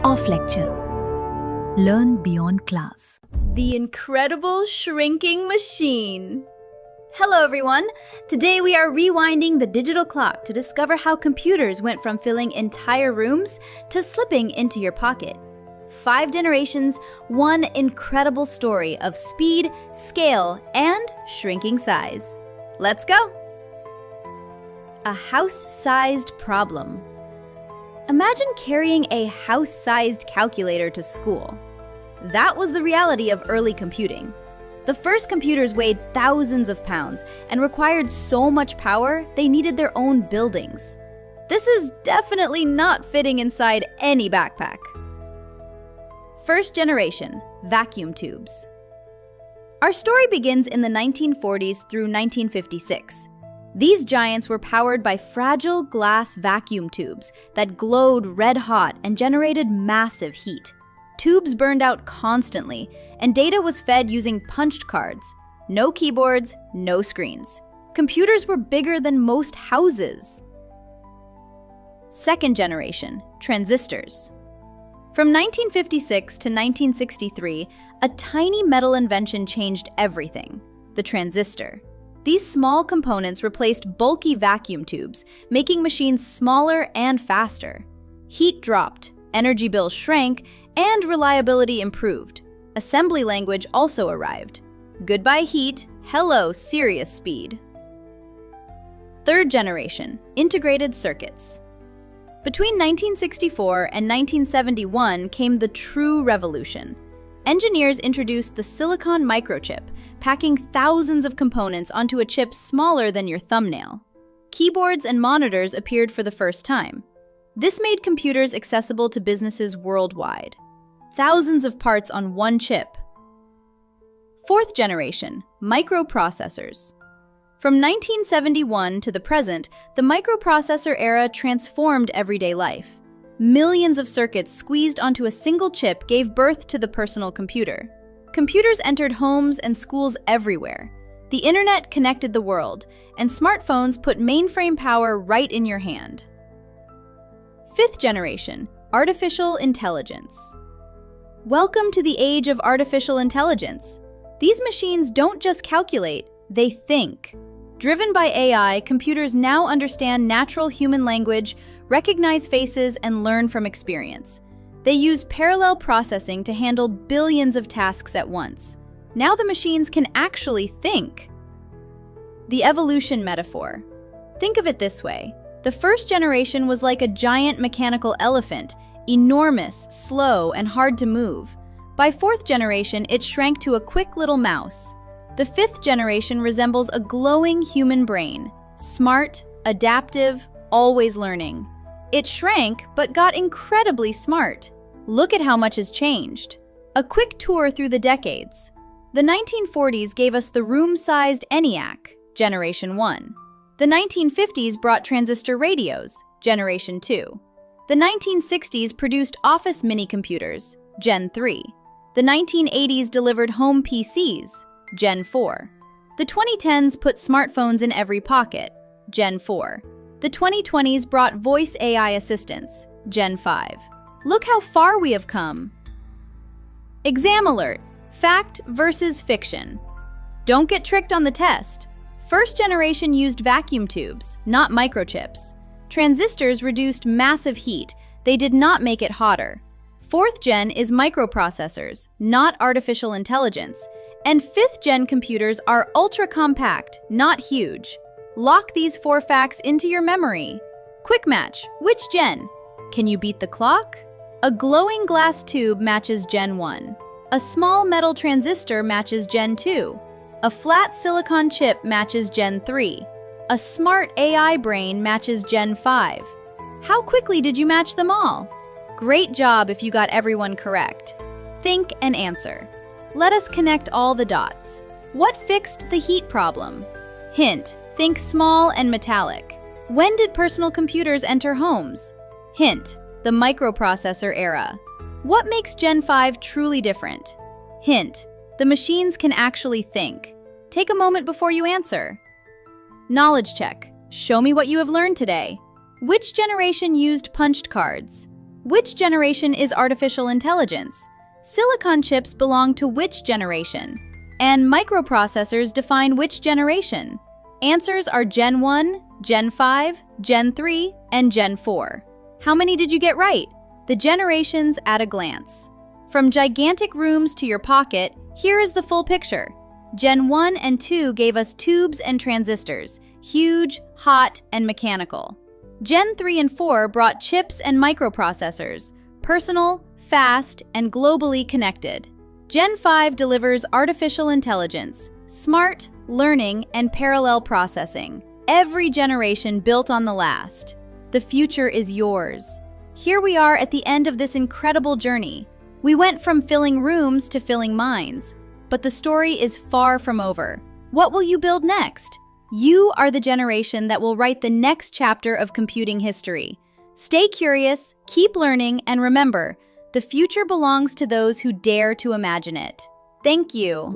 Off lecture. Learn beyond class. The incredible shrinking machine. Hello everyone! Today we are rewinding the digital clock to discover how computers went from filling entire rooms to slipping into your pocket. 5 generations, one incredible story of speed, scale, and shrinking size. Let's go! A house-sized problem. Imagine carrying a house-sized calculator to school. That was the reality of early computing. The first computers weighed thousands of pounds and required so much power they needed their own buildings. This is definitely not fitting inside any backpack. First generation, vacuum tubes. Our story begins in the 1940s through 1956. These giants were powered by fragile glass vacuum tubes that glowed red hot and generated massive heat. Tubes burned out constantly, and data was fed using punched cards. No keyboards, no screens. Computers were bigger than most houses. Second generation, transistors. From 1956 to 1963, a tiny metal invention changed everything: the transistor. These small components replaced bulky vacuum tubes, making machines smaller and faster. Heat dropped, energy bills shrank, and reliability improved. Assembly language also arrived. Goodbye heat, hello serious speed. Third generation, integrated circuits. Between 1964 and 1971 came the true revolution. Engineers introduced the silicon microchip, packing thousands of components onto a chip smaller than your thumbnail. Keyboards and monitors appeared for the first time. This made computers accessible to businesses worldwide. Thousands of parts on one chip. Fourth generation, microprocessors. From 1971 to the present, the microprocessor era transformed everyday life. Millions of circuits squeezed onto a single chip gave birth to the personal computer. Computers entered homes and schools everywhere. The internet connected the world, and smartphones put mainframe power right in your hand. Fifth generation, artificial intelligence. Welcome to the age of artificial intelligence. These machines don't just calculate, they think. Driven by AI, computers now understand natural human language, recognize faces, and learn from experience. They use parallel processing to handle billions of tasks at once. Now the machines can actually think. The evolution metaphor. Think of it this way. The first generation was like a giant mechanical elephant, enormous, slow, and hard to move. By fourth generation, it shrank to a quick little mouse. The fifth generation resembles a glowing human brain, smart, adaptive, always learning. It shrank, but got incredibly smart. Look at how much has changed. A quick tour through the decades. The 1940s gave us the room-sized ENIAC, Generation 1. The 1950s brought transistor radios, Generation 2. The 1960s produced office mini-computers, Gen 3. The 1980s delivered home PCs, Gen 4. The 2010s put smartphones in every pocket, Gen 4. The 2020s brought voice AI assistants, Gen 5. Look how far we have come. Exam alert: fact versus fiction. Don't get tricked on the test. First generation used vacuum tubes, not microchips. Transistors reduced massive heat. They did not make it hotter. Fourth gen is microprocessors, not artificial intelligence. And fifth gen computers are ultra compact, not huge. Lock these 4 facts into your memory. Quick match, which gen? Can you beat the clock? A glowing glass tube matches Gen 1. A small metal transistor matches Gen 2. A flat silicon chip matches Gen 3. A smart AI brain matches Gen 5. How quickly did you match them all? Great job if you got everyone correct. Think and answer. Let us connect all the dots. What fixed the heat problem? Hint: think small and metallic. When did personal computers enter homes? Hint: the microprocessor era. What makes Gen 5 truly different? Hint: the machines can actually think. Take a moment before you answer. Knowledge check. Show me what you have learned today. Which generation used punched cards? Which generation is artificial intelligence? Silicon chips belong to which generation? And microprocessors define which generation? Answers are Gen 1, Gen 5, Gen 3, and Gen 4. How many did you get right? The generations at a glance. From gigantic rooms to your pocket, here is the full picture. Gen 1 and 2 gave us tubes and transistors, huge, hot, and mechanical. Gen 3 and 4 brought chips and microprocessors, personal, fast, and globally connected. Gen 5 delivers artificial intelligence, smart, learning, and parallel processing. Every generation built on the last. The future is yours. Here we are at the end of this incredible journey. We went from filling rooms to filling minds, but the story is far from over. What will you build next? You are the generation that will write the next chapter of computing history. Stay curious, keep learning, and remember, the future belongs to those who dare to imagine it. Thank you.